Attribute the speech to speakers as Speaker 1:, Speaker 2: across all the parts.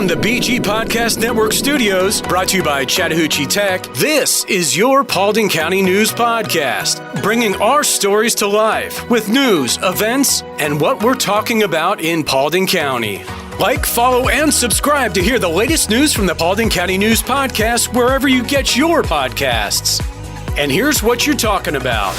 Speaker 1: From the BG Podcast Network studios, brought to you by Chattahoochee Tech, this is your Paulding County News Podcast, bringing our stories to life with news, events, and what we're talking about in Paulding County. Like, follow, and subscribe to hear the latest news from the Paulding County News Podcast wherever you get your podcasts. And here's what you're talking about.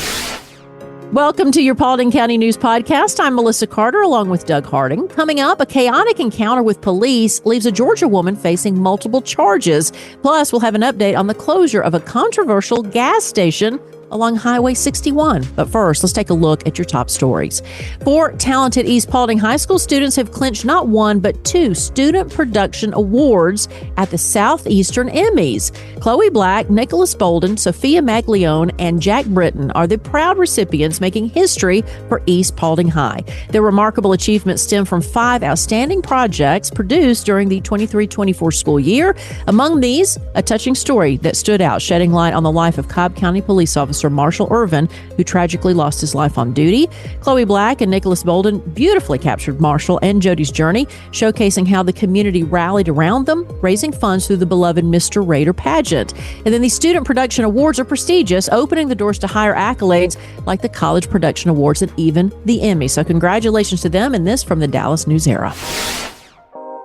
Speaker 2: Welcome to your Paulding County News Podcast. I'm Melissa Carter along with Doug Harding. Coming up, a chaotic encounter with police leaves a Georgia woman facing multiple charges. Plus, we'll have an update on the closure of a controversial gas station along Highway 61. But first, let's take a look at your top stories. 4 talented East Paulding High School students have clinched not one, but 2 student production awards at the Southeastern Emmys. Chloe Black, Nicholas Bolden, Sophia Maglione, and Jack Britton are the proud recipients making history for East Paulding High. Their remarkable achievements stem from 5 outstanding projects produced during the 23-24 school year. Among these, a touching story that stood out, shedding light on the life of Cobb County police officer Marshall Ervin, who tragically lost his life on duty. Chloe Black and Nicholas Bolden beautifully captured Marshall and Jody's journey, showcasing how the community rallied around them, raising funds through the beloved Mr. Raider pageant. And then the Student Production Awards are prestigious, opening the doors to higher accolades like the College Production Awards and even the Emmy. So congratulations to them, and this from the Dallas News Era.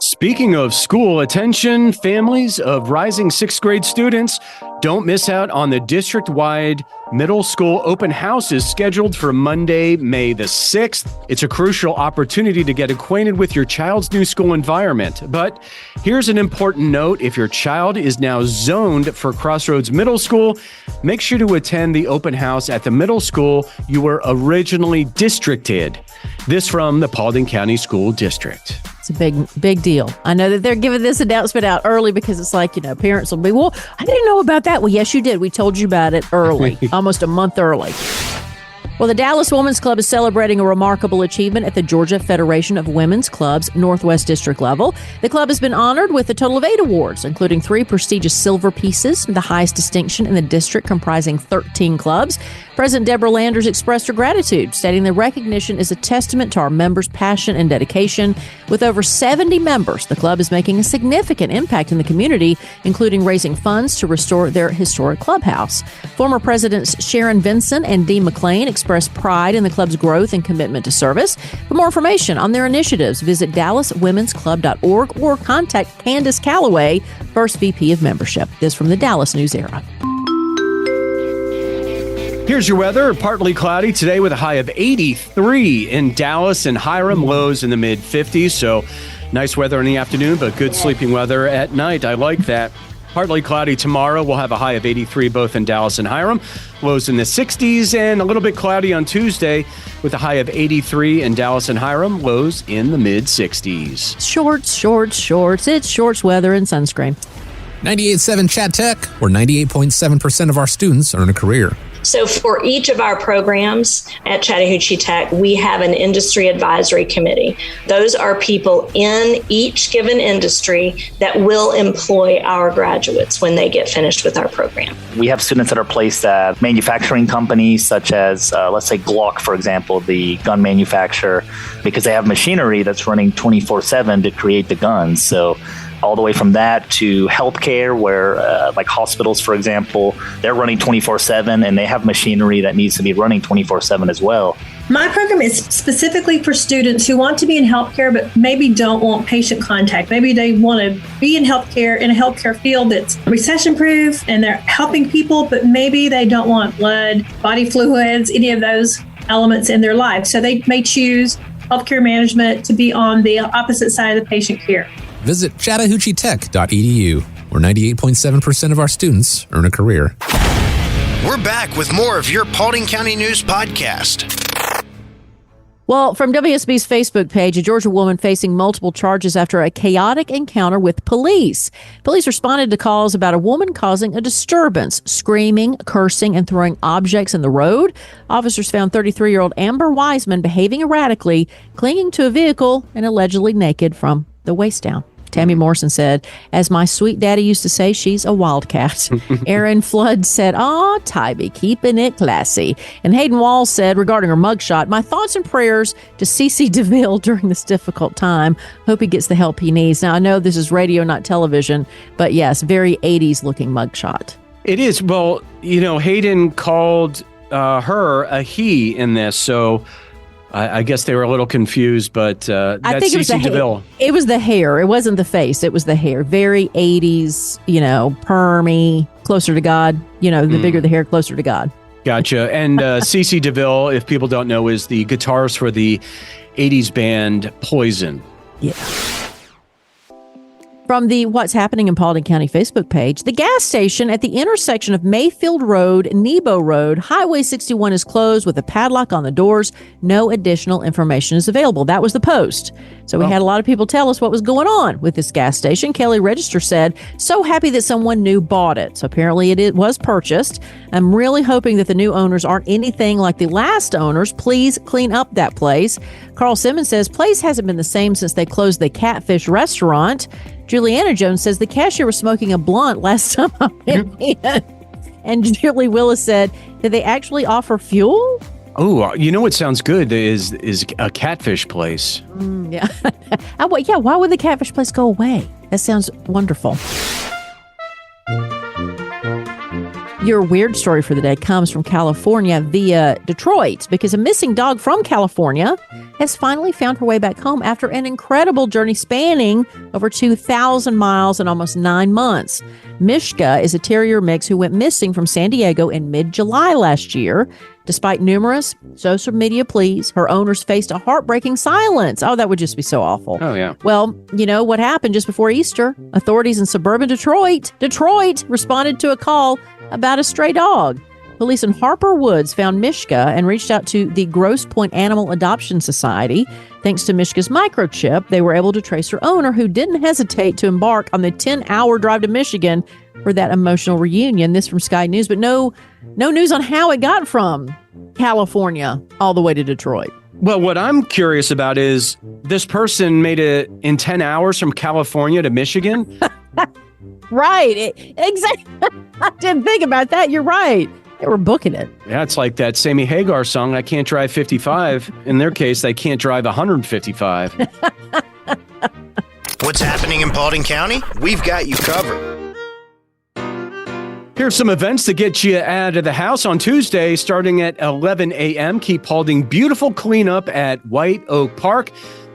Speaker 1: Speaking of school, attention families of rising 6th grade students, don't miss out on the district-wide middle school open houses scheduled for Monday, May the 6th. It's a crucial opportunity to get acquainted with your child's new school environment. But here's an important note. If your child is now zoned for Crossroads Middle School, make sure to attend the open house at the middle school you were originally districted. This from the Paulding County School District.
Speaker 2: It's a big deal. I know that they're giving this announcement out early because it's like, parents will be, well, I didn't know about that. Well, yes, you did. We told you about it early, almost a month early. Well, the Dallas Women's Club is celebrating a remarkable achievement at the Georgia Federation of Women's Clubs Northwest District level. The club has been honored with a total of 8 awards, including 3 prestigious silver pieces, the highest distinction in the district comprising 13 clubs. President Deborah Landers expressed her gratitude, stating the recognition is a testament to our members' passion and dedication. With over 70 members, the club is making a significant impact in the community, including raising funds to restore their historic clubhouse. Former Presidents Sharon Vinson and Dee McClain expressed pride in the club's growth and commitment to service. For more information on their initiatives, visit DallasWomen'sClub.org or contact Candace Calloway, First VP of Membership. This from the Dallas News Era.
Speaker 1: Here's your weather. Partly cloudy today with a high of 83 in Dallas and Hiram, lows in the mid-50s. So nice weather in the afternoon, but good sleeping weather at night. I like that. Partly cloudy tomorrow. We'll have a high of 83 both in Dallas and Hiram, lows in the 60s, and a little bit cloudy on Tuesday with a high of 83 in Dallas and Hiram, lows in the mid-60s.
Speaker 2: Shorts. It's shorts weather and sunscreen.
Speaker 3: 98.7 Chat Tech, where 98.7% of our students earn a career.
Speaker 4: So for each of our programs at Chattahoochee Tech, we have an industry advisory committee. Those are people in each given industry that will employ our graduates when they get finished with our program.
Speaker 5: We have students that are placed at manufacturing companies such as, let's say Glock, for example, the gun manufacturer, because they have machinery that's running 24/7 to create the guns. So all the way from that to healthcare, where like hospitals, for example, they're running 24/7 and they have machinery that needs to be running 24/7 as well.
Speaker 6: My program is specifically for students who want to be in healthcare, but maybe don't want patient contact. Maybe they want to be in healthcare, in a healthcare field that's recession-proof and they're helping people, but maybe they don't want blood, body fluids, any of those elements in their life. So they may choose healthcare management to be on the opposite side of the patient care.
Speaker 3: Visit chattahoocheetech.edu, where 98.7% of our students earn a career.
Speaker 7: We're back with more of your Paulding County News Podcast.
Speaker 2: Well, from WSB's Facebook page, a Georgia woman facing multiple charges after a chaotic encounter with police. Police responded to calls about a woman causing a disturbance, screaming, cursing, and throwing objects in the road. Officers found 33-year-old Amber Wiseman behaving erratically, clinging to a vehicle, and allegedly naked from the waist down. Tammy Morrison said, as my sweet daddy used to say, she's a wildcat. Aaron Flood said, aw, Tybee, keeping it classy. And Hayden Walls said, regarding her mugshot, my thoughts and prayers to CeCe DeVille during this difficult time. Hope he gets the help he needs. Now, I know this is radio, not television, but yes, very 80s looking mugshot.
Speaker 1: It is. Well, Hayden called her a he in this, so I guess they were a little confused, but
Speaker 2: I think
Speaker 1: CeCe DeVille.
Speaker 2: It was the hair. It wasn't the face. It was the hair. Very 80s, permy, closer to God. The bigger the hair, closer to God.
Speaker 1: Gotcha. And CeCe DeVille, if people don't know, is the guitarist for the 80s band Poison.
Speaker 2: Yeah. From the What's Happening in Paulding County Facebook page, the gas station at the intersection of Mayfield Road and Nebo Road, Highway 61 is closed with a padlock on the doors. No additional information is available. That was the post. So we had a lot of people tell us what was going on with this gas station. Kelly Register said, so happy that someone new bought it. So apparently it was purchased. I'm really hoping that the new owners aren't anything like the last owners. Please clean up that place. Carl Simmons says, place hasn't been the same since they closed the Catfish restaurant. Juliana Jones says the cashier was smoking a blunt last time I went in. And Julie Willis said, did they actually offer fuel?
Speaker 1: Oh, what sounds good is a catfish place.
Speaker 2: Yeah. Why would the catfish place go away? That sounds wonderful. Your weird story for the day comes from California via Detroit, because a missing dog from California has finally found her way back home after an incredible journey spanning over 2,000 miles and almost 9 months. Mishka is a terrier mix who went missing from San Diego in mid-July last year. Despite numerous social media pleas, her owners faced a heartbreaking silence. Oh, that would just be so awful.
Speaker 1: Oh, yeah.
Speaker 2: Well, what happened just before Easter? Authorities in suburban Detroit responded to a call about a stray dog. Police in Harper Woods found Mishka and reached out to the Grosse Pointe Animal Adoption Society. Thanks to Mishka's microchip, they were able to trace her owner, who didn't hesitate to embark on the 10-hour drive to Michigan for that emotional reunion. This from Sky News, but no news on how it got from California all the way to Detroit.
Speaker 1: Well, what I'm curious about is this person made it in 10 hours from California to Michigan.
Speaker 2: Right. Exactly. I didn't think about that. You're right. They were booking it.
Speaker 1: Yeah, it's like that Sammy Hagar song, I Can't Drive 55. In their case, they can't drive 155.
Speaker 7: What's happening in Paulding County? We've got you covered.
Speaker 1: Here's some events to get you out of the house on Tuesday, starting at 11 a.m. Keep Paulding beautiful cleanup at White Oak Park.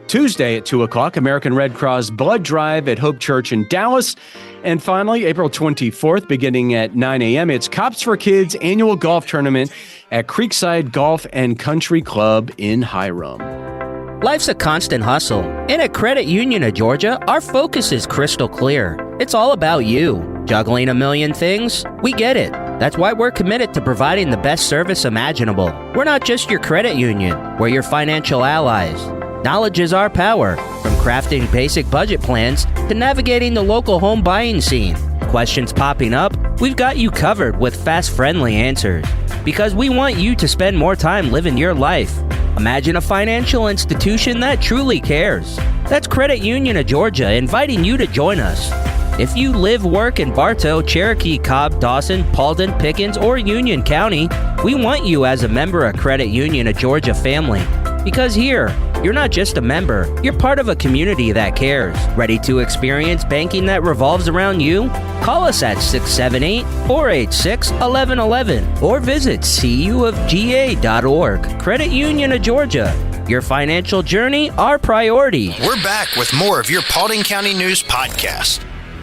Speaker 1: Tuesday at 2 o'clock, American Red Cross Blood Drive at Hope Church in Dallas. And finally, April 24th, beginning at 9 a.m., it's Cops for Kids annual golf tournament at Creekside Golf and Country Club in Hiram.
Speaker 8: Life's a constant hustle, and at Credit Union of Georgia, our focus is crystal clear. It's all about you. Juggling a million things? We get it. That's why we're committed to providing the best service imaginable. We're not just your credit union, we're your financial allies. Knowledge is our power, from crafting basic budget plans to navigating the local home buying scene. Questions popping up? We've got you covered with fast, friendly answers. Because we want you to spend more time living your life. Imagine a financial institution that truly cares. That's Credit Union of Georgia inviting you to join us. If you live, work in Bartow, Cherokee, Cobb, Dawson, Paulding, Pickens, or Union County, we want you as a member of Credit Union of Georgia family. Because here, you're not just a member, you're part of a community that cares. Ready to experience banking that revolves around you? Call us at 678-486-1111 or visit cuofga.org. Credit Union of Georgia. Your financial journey, our priority.
Speaker 7: We're back with more of your Paulding County News podcast.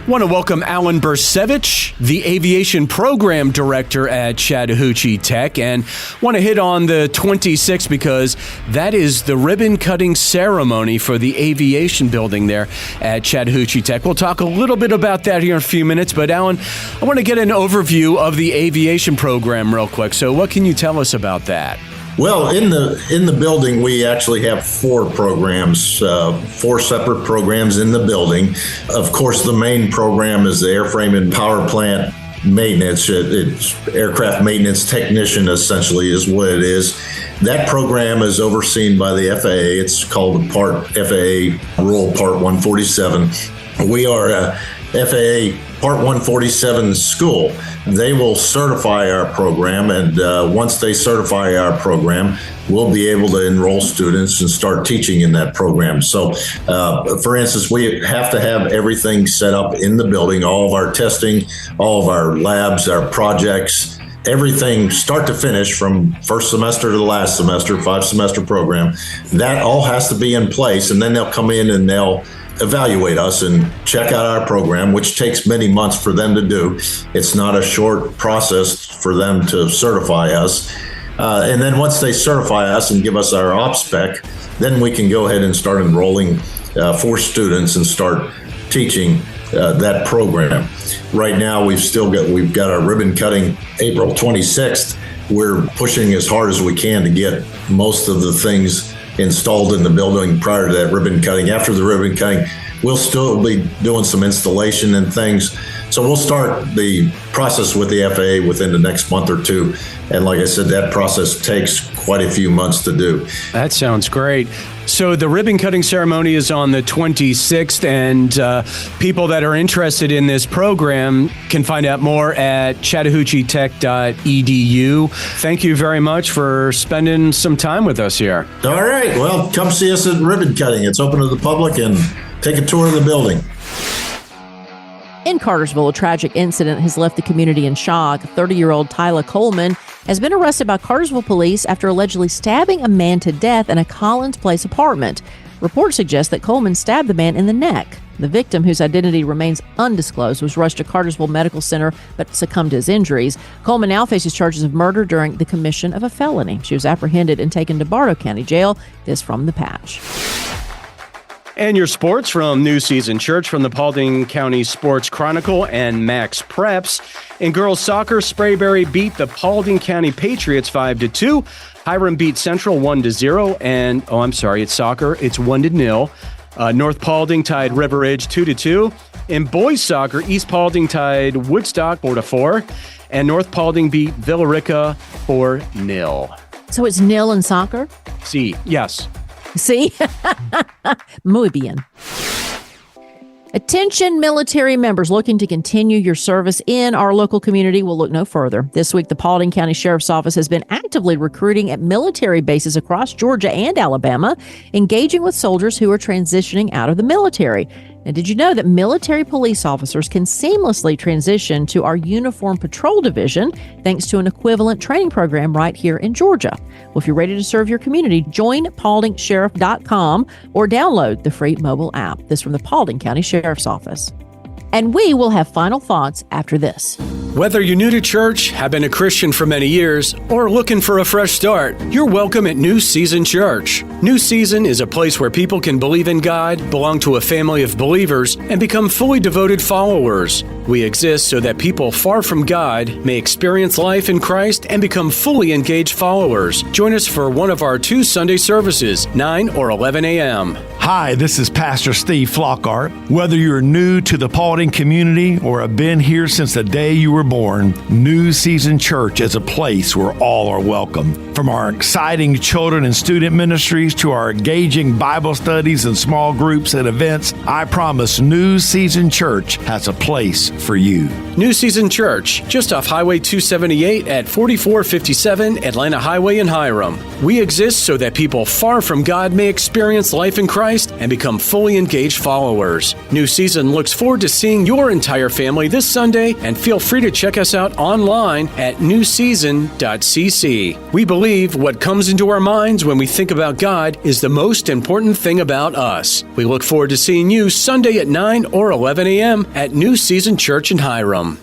Speaker 1: Want to welcome Alan Bursevich, the Aviation Program Director at Chattahoochee Tech, and want to hit on the 26th because that is the ribbon-cutting ceremony for the aviation building there at Chattahoochee Tech. We'll talk a little bit about that here in a few minutes, but Alan, I want to get an overview of the aviation program real quick. So what can you tell us about that?
Speaker 9: Well, in the building, we actually have four programs, four separate programs in the building. Of course, the main program is the airframe and power plant maintenance. It's aircraft maintenance technician, essentially, is what it is. That program is overseen by the FAA. It's called FAA Rule Part 147. We are a FAA Part 147 school. They will certify our program, and once they certify our program, we'll be able to enroll students and start teaching in that program. So, for instance, we have to have everything set up in the building, all of our testing, all of our labs, our projects, everything start to finish from first semester to the last semester, 5-semester program. That all has to be in place, and then they'll come in and they'll evaluate us and check out our program, which takes many months for them to do. It's not a short process for them to certify us. And then once they certify us and give us our op spec, then we can go ahead and start enrolling for students and start teaching that program. Right now, we've got our ribbon cutting April 26th. We're pushing as hard as we can to get most of the things installed in the building prior to that ribbon cutting. After the ribbon cutting, we'll still be doing some installation and things. So we'll start the process with the FAA within the next month or two. And like I said, that process takes quite a few months to do.
Speaker 1: That sounds great. So the ribbon cutting ceremony is on the 26th, and people that are interested in this program can find out more at chattahoocheetech.edu. Thank you very much for spending some time with us here.
Speaker 9: All right. Well, come see us at ribbon cutting. It's open to the public, and take a tour of the building.
Speaker 2: In Cartersville, a tragic incident has left the community in shock. 30-year-old Tyler Coleman has been arrested by Cartersville police after allegedly stabbing a man to death in a Collins Place apartment. Reports suggest that Coleman stabbed the man in the neck. The victim, whose identity remains undisclosed, was rushed to Cartersville Medical Center but succumbed to his injuries. Coleman now faces charges of murder during the commission of a felony. She was apprehended and taken to Bartow County Jail. This from The Patch.
Speaker 1: And your sports from New Season Church, from the Paulding County Sports Chronicle and Max Preps. In girls soccer, Sprayberry beat the Paulding County Patriots 5-2. Hiram beat Central 1-0. And, it's soccer. It's 1-0. North Paulding tied River Ridge 2-2. In boys soccer, East Paulding tied Woodstock 4-4. And North Paulding beat Villarica 4-0.
Speaker 2: So it's nil in soccer?
Speaker 1: See, yes.
Speaker 2: See? Muy bien. Attention military members looking to continue your service in our local community will look no further. This week, the Paulding County Sheriff's Office has been actively recruiting at military bases across Georgia and Alabama, engaging with soldiers who are transitioning out of the military. Now, did you know that military police officers can seamlessly transition to our Uniform Patrol Division thanks to an equivalent training program right here in Georgia? Well, if you're ready to serve your community, join PauldingSheriff.com or download the free mobile app. This from the Paulding County Sheriff's Office. And we will have final thoughts after this.
Speaker 1: Whether you're new to church, have been a Christian for many years, or looking for a fresh start, you're welcome at New Season Church. New Season is a place where people can believe in God, belong to a family of believers, and become fully devoted followers. We exist so that people far from God may experience life in Christ and become fully engaged followers. Join us for one of our 2 Sunday services, 9 or 11 a.m.
Speaker 10: Hi, this is Pastor Steve Flockhart. Whether you're new to the Paulding community or have been here since the day you were born, New Season Church is a place where all are welcome. From our exciting children and student ministries to our engaging Bible studies and small groups and events, I promise New Season Church has a place for you.
Speaker 1: New Season Church, just off Highway 278 at 4457 Atlanta Highway in Hiram. We exist so that people far from God may experience life in Christ and become fully engaged followers. New Season looks forward to seeing your entire family this Sunday, and feel free to check us out online at newseason.cc. We believe what comes into our minds when we think about God is the most important thing about us. We look forward to seeing you Sunday at 9 or 11 a.m. at New Season Church in Hiram.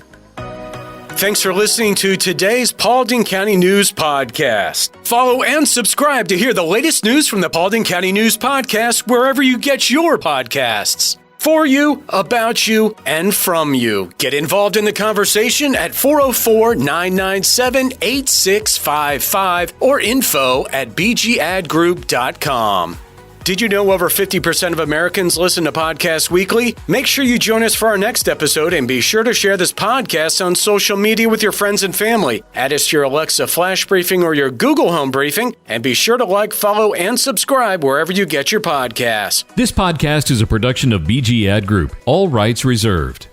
Speaker 1: Thanks for listening to today's Paulding County News Podcast. Follow and subscribe to hear the latest news from the Paulding County News Podcast wherever you get your podcasts. For you, about you, and from you. Get involved in the conversation at 404-997-8655 or info@bgadgroup.com. Did you know over 50% of Americans listen to podcasts weekly? Make sure you join us for our next episode and be sure to share this podcast on social media with your friends and family. Add us to your Alexa Flash Briefing or your Google Home Briefing, and be sure to like, follow, and subscribe wherever you get your podcasts.
Speaker 11: This podcast is a production of BG Ad Group. All rights reserved.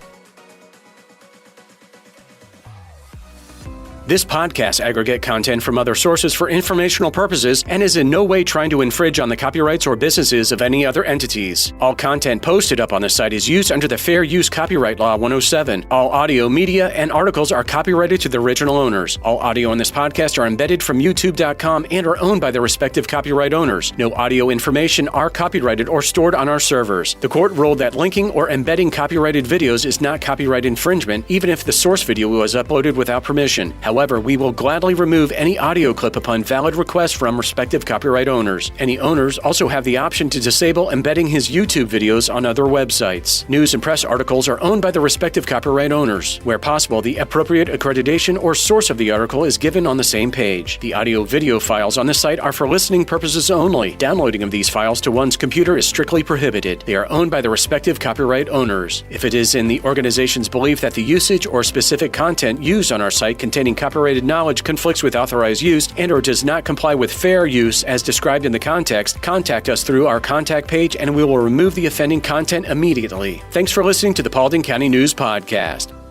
Speaker 1: This podcast aggregate content from other sources for informational purposes and is in no way trying to infringe on the copyrights or businesses of any other entities. All content posted up on the site is used under the Fair Use Copyright Law 107. All audio, media, and articles are copyrighted to the original owners. All audio in this podcast are embedded from YouTube.com and are owned by their respective copyright owners. No audio information are copyrighted or stored on our servers. The court ruled that linking or embedding copyrighted videos is not copyright infringement, even if the source video was uploaded without permission. However, we will gladly remove any audio clip upon valid request from respective copyright owners. Any owners also have the option to disable embedding his YouTube videos on other websites. News and press articles are owned by the respective copyright owners. Where possible, the appropriate accreditation or source of the article is given on the same page. The audio-video files on the site are for listening purposes only. Downloading of these files to one's computer is strictly prohibited. They are owned by the respective copyright owners. If it is in the organization's belief that the usage or specific content used on our site containing copyrighted knowledge conflicts with authorized use and or does not comply with fair use as described in the context, contact us through our contact page and we will remove the offending content immediately. Thanks for listening to the Paulding County News Podcast.